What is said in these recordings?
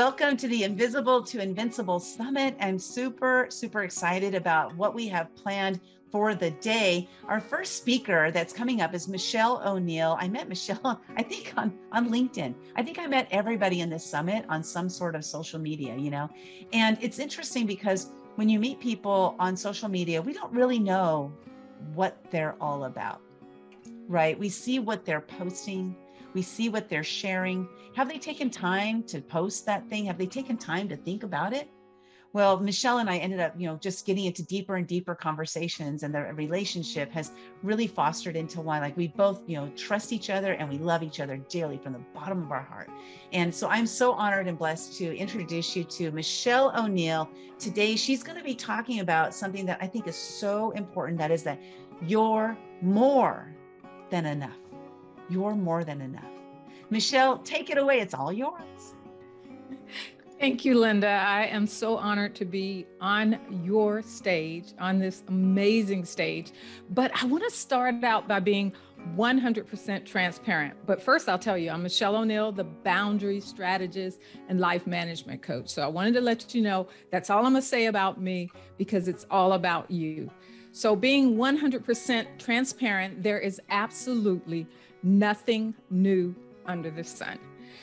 Welcome to the Invisible to Invincible Summit. I'm super excited about what we have planned for the day. Our first speaker that's coming up is Mischelle O'Neill. I met Mischelle, I think on LinkedIn. I think I met everybody in this summit on some sort of social media, and it's interesting because when you meet people on social media, we don't really know what they're all about, right? We see what they're posting. We see what they're sharing. Have they taken time to post that thing? Have they taken time to think about it? Well, Mischelle and I ended up, just getting into deeper and deeper conversations, and the relationship has really fostered into one. Like we both, trust each other and we love each other dearly from the bottom of our heart. And so I'm so honored and blessed to introduce you to Mischelle O'Neill. Today, she's going to be talking about something that I think is so important. That is that you're more than enough. You're more than enough. Mischelle, take it away. It's all yours. Thank you, Linda. I am so honored to be on your stage, on this amazing stage. But I want to start out by being 100% transparent. But first, I'll tell you, I'm Mischelle O'Neill, the boundary strategist and life management coach. So I wanted to let you know that's all I'm going to say about me, because it's all about you. So being 100% transparent, there is absolutely nothing new under the sun.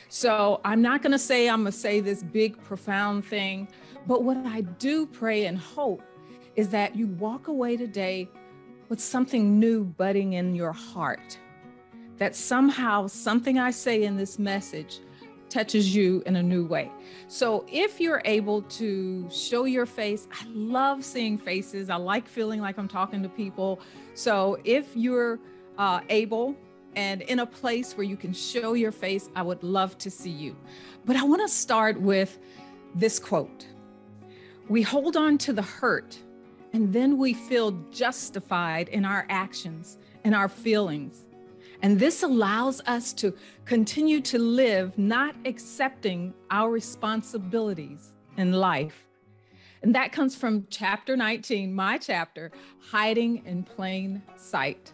So I'm not going to say I'm going to say this big, profound thing, but what I do pray and hope is that you walk away today with something new budding in your heart, that somehow something I say in this message touches you in a new way. So if you're able to show your face, I love seeing faces. I like feeling like I'm talking to people. So if you're able and in a place where you can show your face, I would love to see you. But I want to start with this quote. We hold on to the hurt, and then we feel justified in our actions and our feelings. And this allows us to continue to live, not accepting our responsibilities in life. And that comes from chapter 19, my chapter, Hiding in Plain Sight.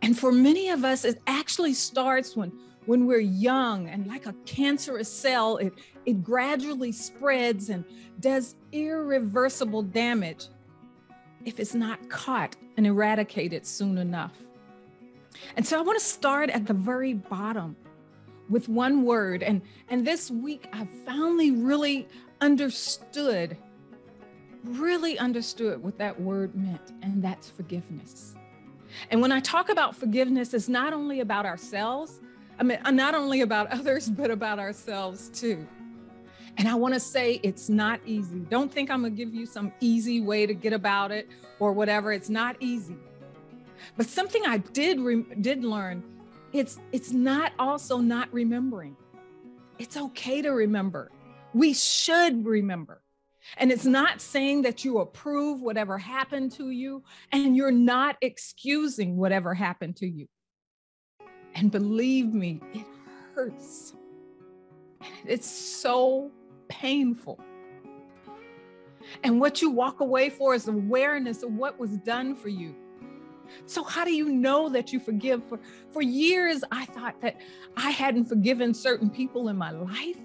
And for many of us, it actually starts when we're young, and like a cancerous cell, it gradually spreads and does irreversible damage if it's not caught and eradicated soon enough. And so I want to start at the very bottom with one word. And this week, I finally really understood what that word meant, and that's forgiveness. And when I talk about forgiveness, it's not only about ourselves, not only about others, but about ourselves too. And I want to say it's not easy. Don't think I'm going to give you some easy way to get about it or whatever. It's not easy. But something I did learn, it's not also not remembering. It's okay to remember. We should remember. And it's not saying that you approve whatever happened to you, and you're not excusing whatever happened to you. And believe me, it hurts. It's so painful. And what you walk away for is awareness of what was done for you. So how do you know that you forgive? For years, I thought that I hadn't forgiven certain people in my life.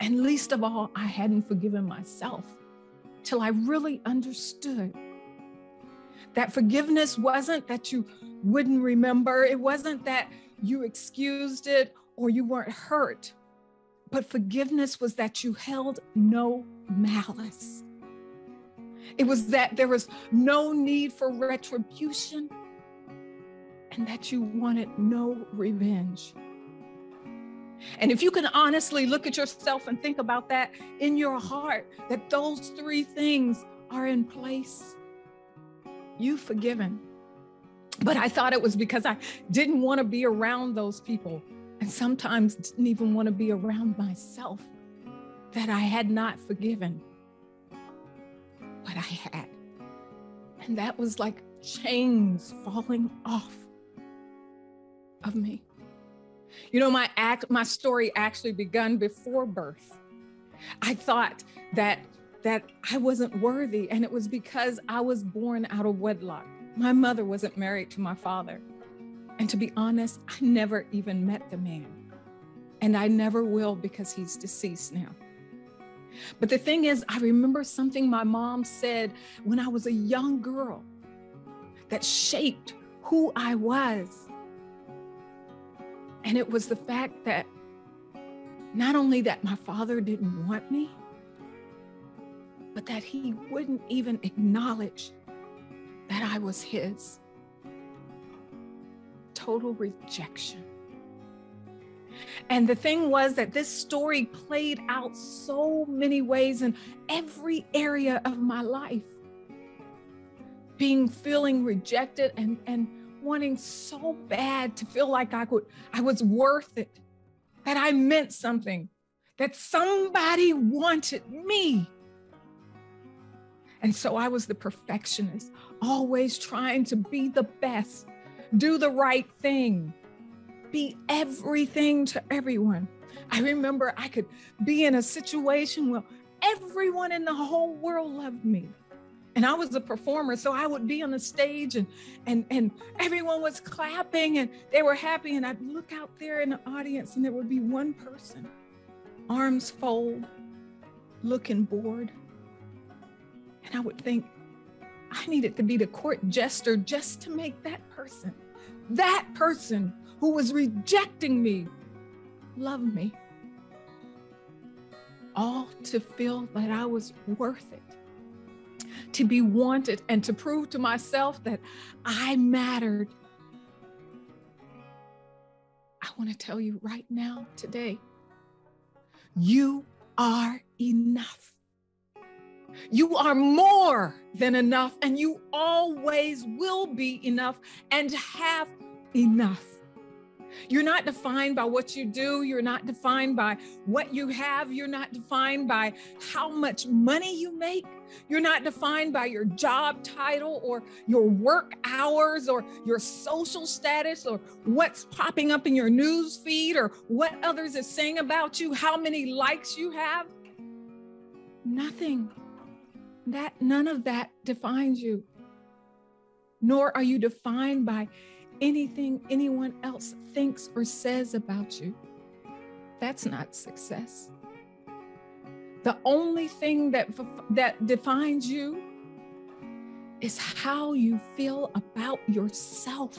And least of all, I hadn't forgiven myself till I really understood that forgiveness wasn't that you wouldn't remember. It wasn't that you excused it or you weren't hurt. But forgiveness was that you held no malice. It was that there was no need for retribution, and that you wanted no revenge. And if you can honestly look at yourself and think about that in your heart, that those three things are in place, you've forgiven. But I thought it was because I didn't want to be around those people, and sometimes didn't even want to be around myself, that I had not forgiven. But I had. And that was like chains falling off of me. My story actually began before birth. I thought that I wasn't worthy, and it was because I was born out of wedlock. My mother wasn't married to my father. And to be honest, I never even met the man. and I never will because he's deceased now. But the thing is, I remember something my mom said when I was a young girl that shaped who I was. And it was the fact that not only that my father didn't want me, but that he wouldn't even acknowledge that I was his. Total rejection. And the thing was that this story played out so many ways in every area of my life. Feeling rejected and wanting so bad to feel like I was worth it, that I meant something, that somebody wanted me. And so I was the perfectionist, always trying to be the best, do the right thing, be everything to everyone. I remember I could be in a situation where everyone in the whole world loved me. And I was a performer, so I would be on the stage and everyone was clapping and they were happy. And I'd look out there in the audience and there would be one person, arms fold, looking bored. And I would think, I needed to be the court jester just to make that person who was rejecting me, love me. All to feel that I was worth it, to be wanted, and to prove to myself that I mattered. I want to tell you right now, today, you are enough. You are more than enough, and you always will be enough and have enough. You're not defined by what you do. You're not defined by what you have. You're not defined by how much money you make. You're not defined by your job title or your work hours or your social status or what's popping up in your news feed or what others are saying about you, how many likes you have. Nothing. None of that defines you. Nor are you defined by anything anyone else thinks or says about you. That's not success. The only thing that defines you is how you feel about yourself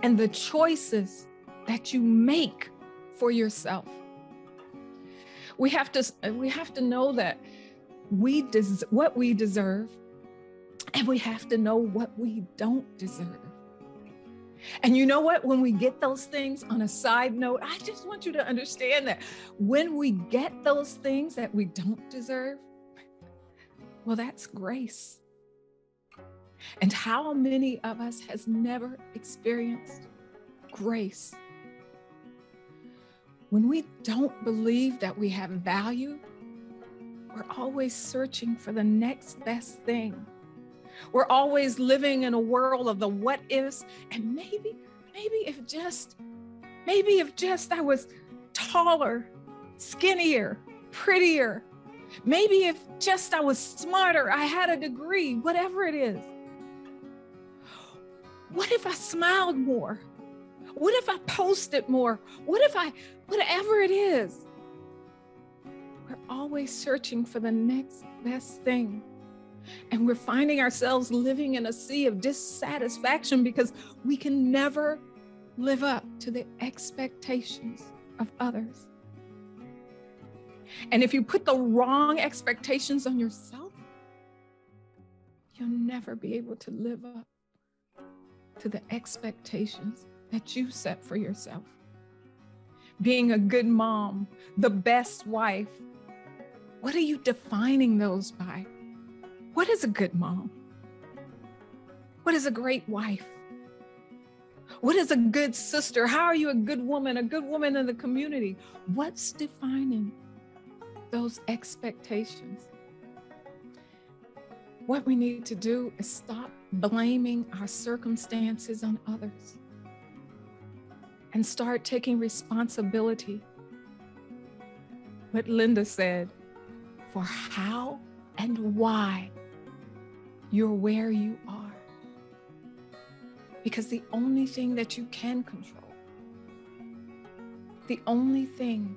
and the choices that you make for yourself. We have to know that what we deserve, and we have to know what we don't deserve. And you know what? When we get those things, on a side note, I just want you to understand that when we get those things that we don't deserve, well, that's grace. And how many of us has never experienced grace? When we don't believe that we have value, we're always searching for the next best thing. We're always living in a world of the what ifs, and maybe if just I was taller, skinnier, prettier, maybe if just I was smarter, I had a degree, whatever it is. What if I smiled more? What if I posted more? Whatever it is. We're always searching for the next best thing. And we're finding ourselves living in a sea of dissatisfaction because we can never live up to the expectations of others. And if you put the wrong expectations on yourself, you'll never be able to live up to the expectations that you set for yourself. Being a good mom, the best wife, what are you defining those by? What is a good mom? What is a great wife? What is a good sister? How are you a good woman in the community? What's defining those expectations? What we need to do is stop blaming our circumstances on others and start taking responsibility. What Linda said, for how and why you're where you are. Because the only thing that you can control The only thing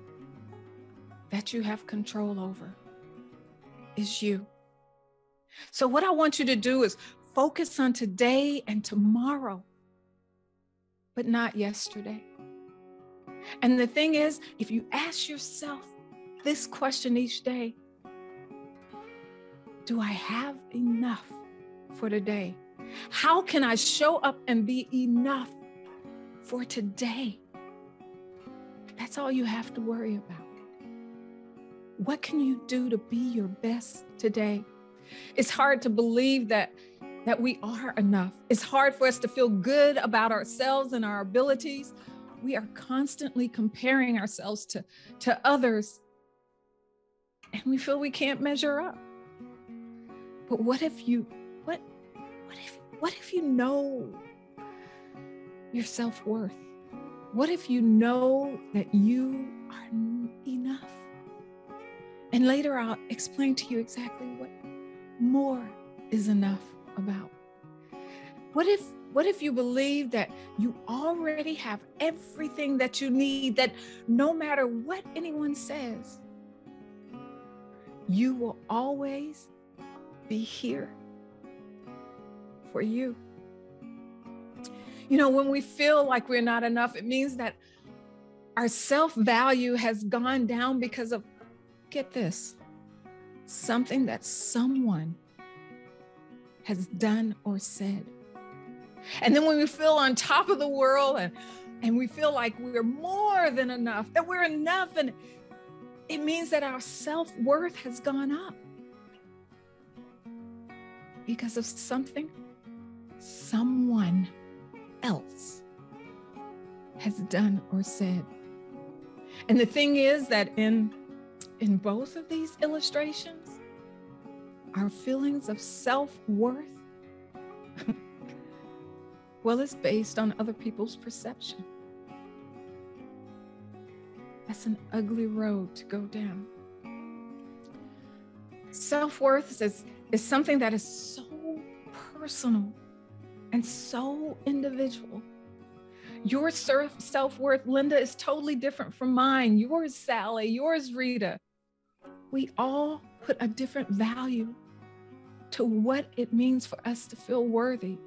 that you have control over is you. So what I want you to do is focus on today and tomorrow, but not yesterday. And the thing is, if you ask yourself this question each day, do I have enough for today? How can I show up and be enough for today? That's all you have to worry about. What can you do to be your best today? It's hard to believe that we are enough. It's hard for us to feel good about ourselves and our abilities. We are constantly comparing ourselves to others, and we feel we can't measure up. But what if you know your self-worth? What if you know that you are enough? And later I'll explain to you exactly what more is enough about. What if you believe that you already have everything that you need, that no matter what anyone says, you will always be here for you? You know, when we feel like we're not enough, it means that our self-value has gone down because of, get this, something that someone has done or said. And then when we feel on top of the world and we feel like we're more than enough, that we're enough, and it means that our self-worth has gone up because of something someone else has done or said. And the thing is that in both of these illustrations, our feelings of self-worth, well, it's based on other people's perception. That's an ugly road to go down. Self-worth is something that is so personal and so individual. Your self-worth, Linda, is totally different from mine. Yours, Sally, yours, Rita. We all put a different value to what it means for us to feel worthy.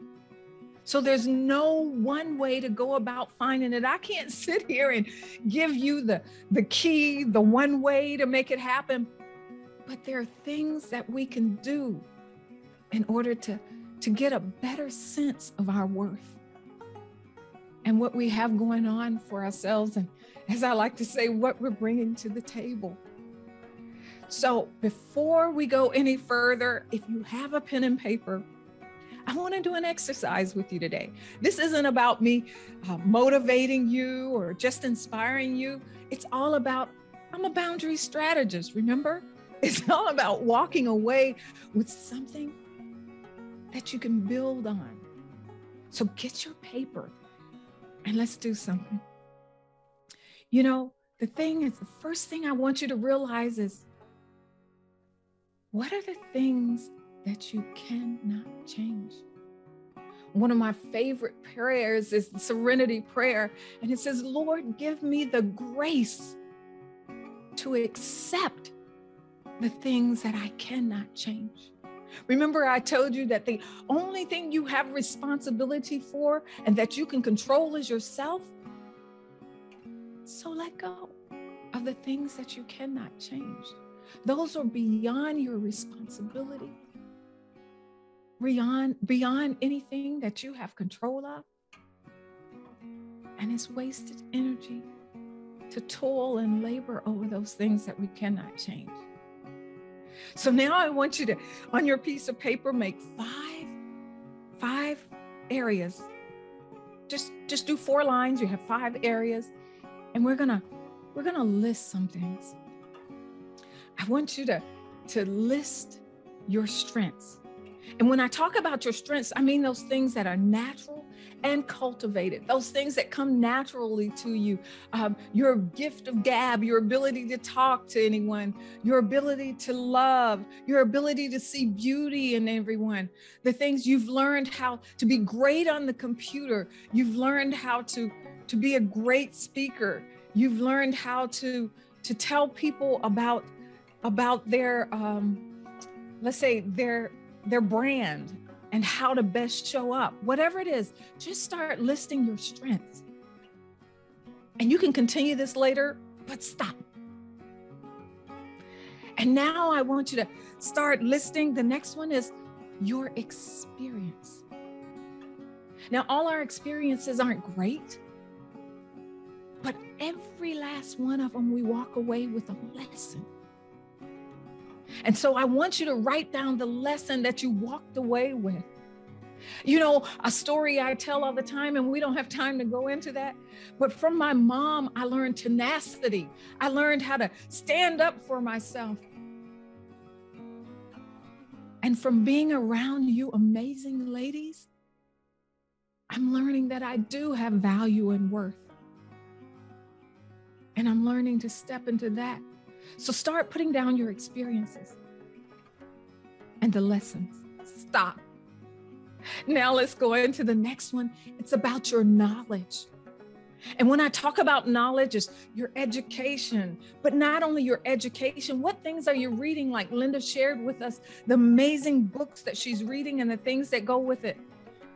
So there's no one way to go about finding it. I can't sit here and give you the key, the one way to make it happen. But there are things that we can do in order to get a better sense of our worth and what we have going on for ourselves. And as I like to say, what we're bringing to the table. So before we go any further, if you have a pen and paper, I want to do an exercise with you today. This isn't about me motivating you or just inspiring you. It's all about, I'm a boundary strategist, remember? It's all about walking away with something that you can build on. So get your paper and let's do something. You know, the first thing I want you to realize is, what are the things that you cannot change? One of my favorite prayers is the Serenity Prayer. And it says, Lord, give me the grace to accept the things that I cannot change. Remember, I told you that the only thing you have responsibility for and that you can control is yourself. So let go of the things that you cannot change. Those are beyond your responsibility, beyond anything that you have control of. And it's wasted energy to toil and labor over those things that we cannot change. So now I want you to, on your piece of paper, make five areas. Just do 4 lines. You have 5 areas, and we're gonna list some things. I want you to list your strengths. And when I talk about your strengths, I mean those things that are natural and cultivated, those things that come naturally to you. Your gift of gab, your ability to talk to anyone, your ability to love, your ability to see beauty in everyone, the things you've learned how to be great on the computer. You've learned how to be a great speaker. You've learned how to tell people about their, let's say their brand and how to best show up. Whatever it is, just start listing your strengths. And you can continue this later, but stop. And now I want you to start listing. The next one is your experience. Now, all our experiences aren't great, but every last one of them, we walk away with a lesson. And so I want you to write down the lesson that you walked away with. You know, a story I tell all the time, and we don't have time to go into that, but from my mom, I learned tenacity. I learned how to stand up for myself. And from being around you amazing ladies, I'm learning that I do have value and worth. And I'm learning to step into that. So start putting down your experiences and the lessons. Stop. Now let's go into the next one. It's about your knowledge. And when I talk about knowledge, it's your education, but not only your education, what things are you reading? Like Linda shared with us, the amazing books that she's reading and the things that go with it.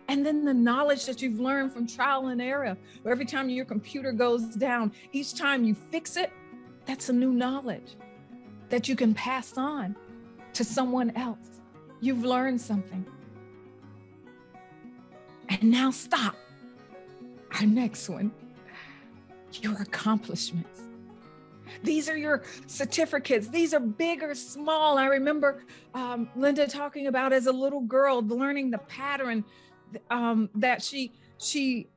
And then the knowledge that you've learned from trial and error, where every time your computer goes down, each time you fix it, that's a new knowledge that you can pass on to someone else. You've learned something. And now stop. Our next one, your accomplishments. These are your certificates. These are big or small. I remember Linda talking about as a little girl, learning the pattern that she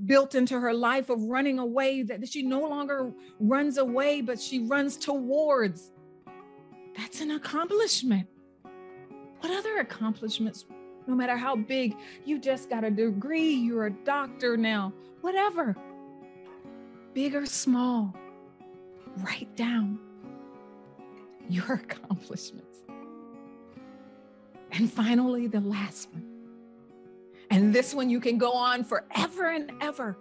built into her life of running away, that she no longer runs away, but she runs towards. That's an accomplishment. What other accomplishments, no matter how big, you just got a degree, you're a doctor now, whatever, big or small, write down your accomplishments. And finally, the last one. And this one you can go on forever and ever.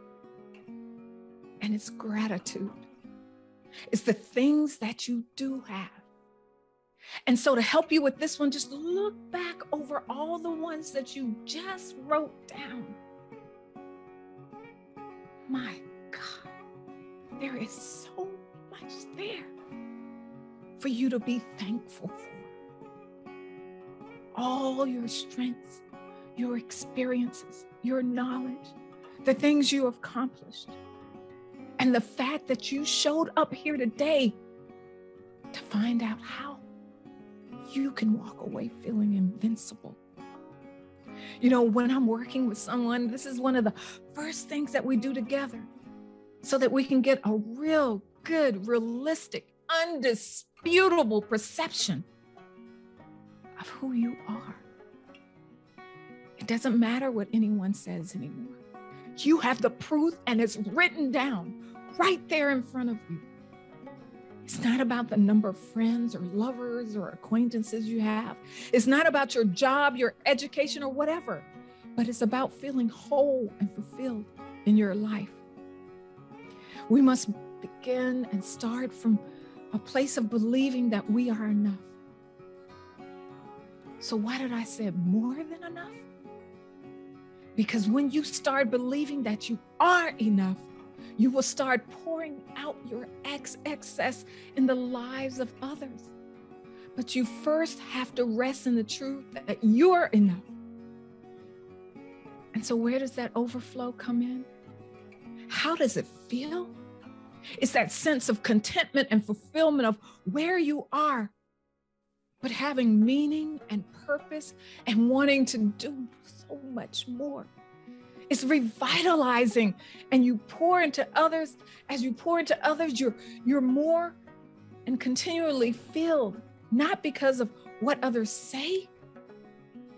And it's gratitude. It's the things that you do have. And so to help you with this one, just look back over all the ones that you just wrote down. My God, there is so much there for you to be thankful for. All your strengths, your experiences, your knowledge, the things you have accomplished, and the fact that you showed up here today to find out how you can walk away feeling invincible. You know, when I'm working with someone, this is one of the first things that we do together so that we can get a real good, realistic, undisputable perception of who you are. It doesn't matter what anyone says anymore. You have the proof and it's written down right there in front of you. It's not about the number of friends or lovers or acquaintances you have. It's not about your job, your education, or whatever, but it's about feeling whole and fulfilled in your life. We must begin and start from a place of believing that we are enough. So why did I say more than enough? Because when you start believing that you are enough, you will start pouring out your excess in the lives of others. But you first have to rest in the truth that you're enough. And so where does that overflow come in? How does it feel? It's that sense of contentment and fulfillment of where you are, but having meaning and purpose and wanting to do so much more. It's revitalizing, and you pour into others. As you pour into others, you're more and continually filled, not because of what others say,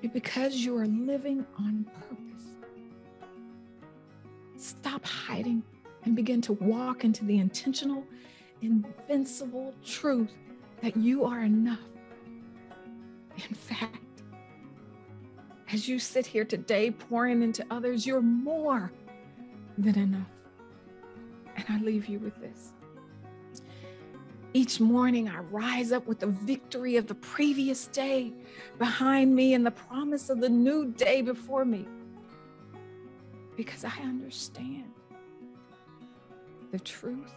but because you are living on purpose. Stop hiding and begin to walk into the intentional, invincible truth that you are enough. In fact, as you sit here today pouring into others, you're more than enough. And I leave you with this. Each morning, I rise up with the victory of the previous day behind me and the promise of the new day before me. Because I understand the truth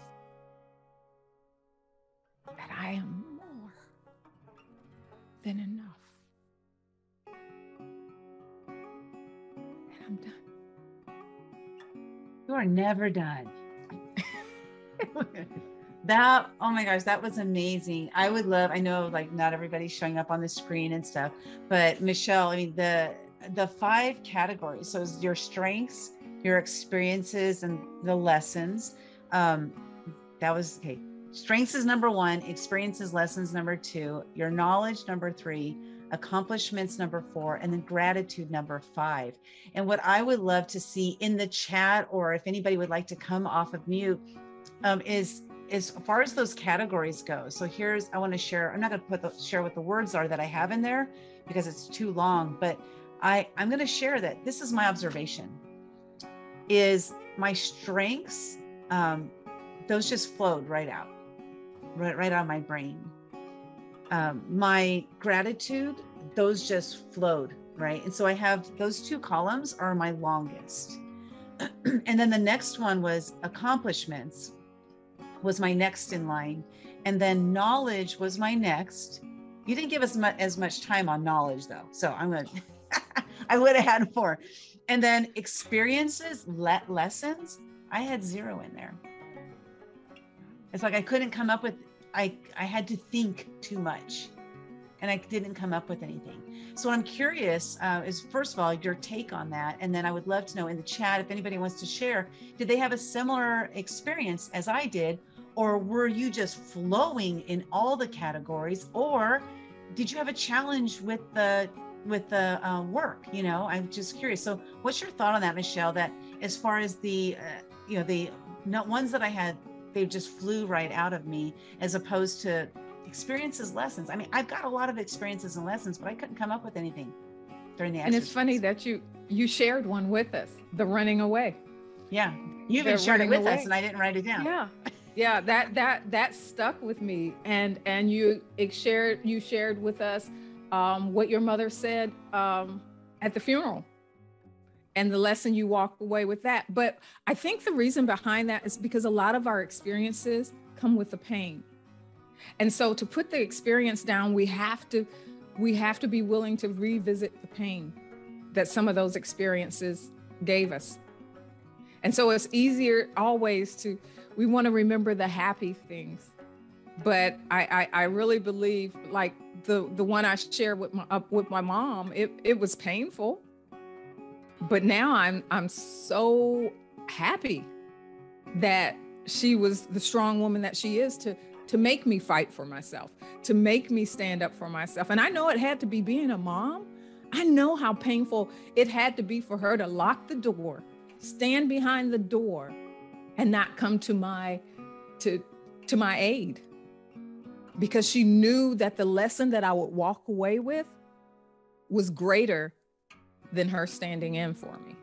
that I am more than enough. And I'm done. You are never done. That, oh my gosh, that was amazing. I know like not everybody's showing up on the screen and stuff, but Mischelle, I mean, the 5 categories. So it's your strengths, your experiences, and the lessons. That was, okay. Strengths is number 1, experiences, lessons, number 2, your knowledge, number 3, accomplishments, number 4, and then gratitude, number 5. And what I would love to see in the chat, or if anybody would like to come off of mute, is as far as those categories go. So I want to share, I'm not going to share what the words are that I have in there because it's too long, but I'm going to share that this is my observation, is my strengths, those just flowed right out of my brain. My gratitude, those just flowed, right? And so I have those 2 columns are my longest. And then the next one was accomplishments, was my next in line. And then knowledge was my next. You didn't give us as much time on knowledge though. So I would have had 4. And then experiences, lessons, I had 0 in there. It's like I couldn't come up with, I had to think too much and I didn't come up with anything. So what I'm curious is, first of all, your take on that. And then I would love to know in the chat, if anybody wants to share, did they have a similar experience as I did? Or were you just flowing in all the categories? Or did you have a challenge with the work? You know, I'm just curious. So what's your thought on that, Mischelle, that as far as the ones that I had, they just flew right out of me, as opposed to experiences, lessons. I mean, I've got a lot of experiences and lessons, but I couldn't come up with anything during the exercise. And it's funny that you shared one with us, the running away. Yeah. You even shared it with us and I didn't write it down. Yeah. Yeah. That stuck with me. And you shared with us what your mother said at the funeral, and the lesson you walked away with that. But I think the reason behind that is because a lot of our experiences come with the pain. And so to put the experience down, we have to be willing to revisit the pain that some of those experiences gave us. And so it's easier always we want to remember the happy things. But I really believe, like the one I shared with my mom, it was painful. But now I'm so happy that she was the strong woman that she is to make me fight for myself, to make me stand up for myself. And I know it had to be being a mom. I know how painful it had to be for her to lock the door, stand behind the door, and not come to my aid, because she knew that the lesson that I would walk away with was greater than her standing in for me.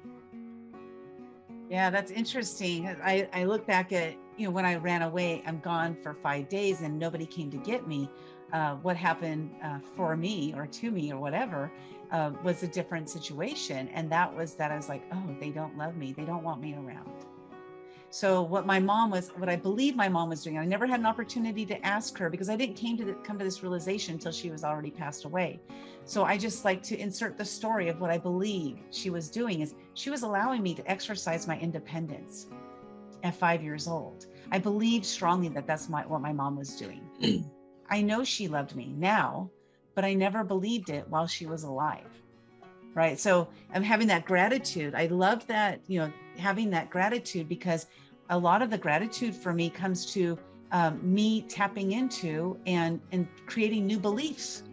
Yeah, that's interesting. I look back at, when I ran away, I'm gone for 5 days and nobody came to get me. What happened for me or to me or whatever was a different situation. And that was that I was like, oh, they don't love me. They don't want me around. So what I believe my mom was doing, I never had an opportunity to ask her because I didn't come to this realization until she was already passed away. So I just like to insert the story of what I believe she was doing is she was allowing me to exercise my independence at 5 years old. I believe strongly that that's what my mom was doing. I know she loved me now, but I never believed it while she was alive. Right. So I'm having that gratitude. I love that, having that gratitude, because a lot of the gratitude for me comes to me tapping into and creating new beliefs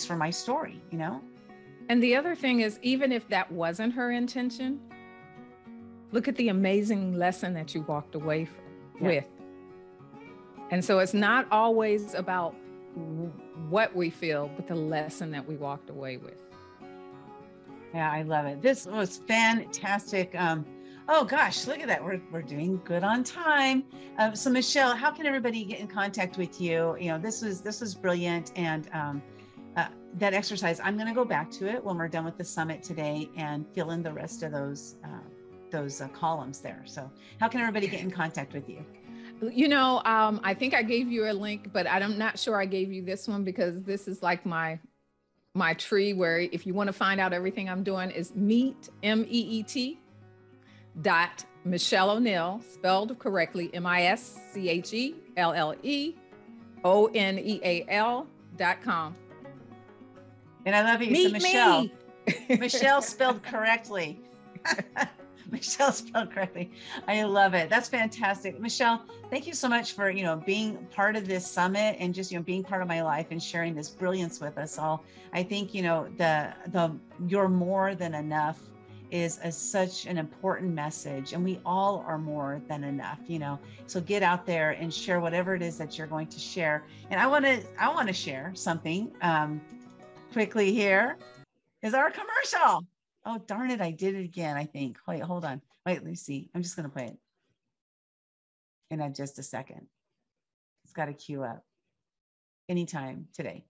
for my story, And the other thing is, even if that wasn't her intention, look at the amazing lesson that you walked away with. And so it's not always about what we feel, but the lesson that we walked away with. Yeah, I love it. This was fantastic. Oh gosh, look at that. We're doing good on time. So Mischelle, how can everybody get in contact with you? You know, this was brilliant. And that exercise, I'm going to go back to it when we're done with the summit today and fill in the rest of those columns there. So how can everybody get in contact with you? You know, I think I gave you a link, but I'm not sure I gave you this one, because this is like my tree where if you want to find out everything I'm doing is meet, MEET, Mischelle O'Neal, spelled correctly, MISCHELLEONEAL.com. And I love it. Meet so Mischelle, me. Mischelle spelled correctly. Mischelle spelled correctly. I love it. That's fantastic. Mischelle, thank you so much for, being part of this summit and just, being part of my life and sharing this brilliance with us all. I think, the you're more than enough is such an important message, and we all are more than enough, so get out there and share whatever it is that you're going to share. And I want to share something quickly. Here is our commercial. Oh, darn it. I did it again, I think. Wait, hold on. Wait, let me see. I'm just going to play it in just a second. It's got to queue up anytime today.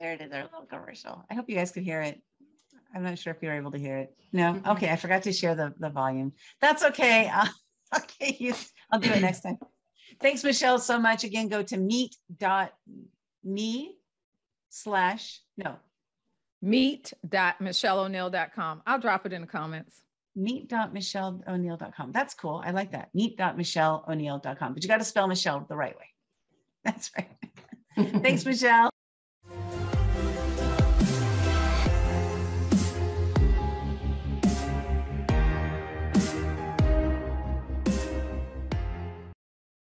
There it is, our little commercial. I hope you guys could hear it. I'm not sure if you're able to hear it. No? Okay, I forgot to share the volume. That's okay. Okay, I'll do it next time. Thanks, Mischelle, so much. Again, go to meet.michelleoneal.com. I'll drop it in the comments. Meet.michelleoneal.com. That's cool. I like that. Meet.michelleoneal.com. But you got to spell Mischelle the right way. That's right. Thanks, Mischelle.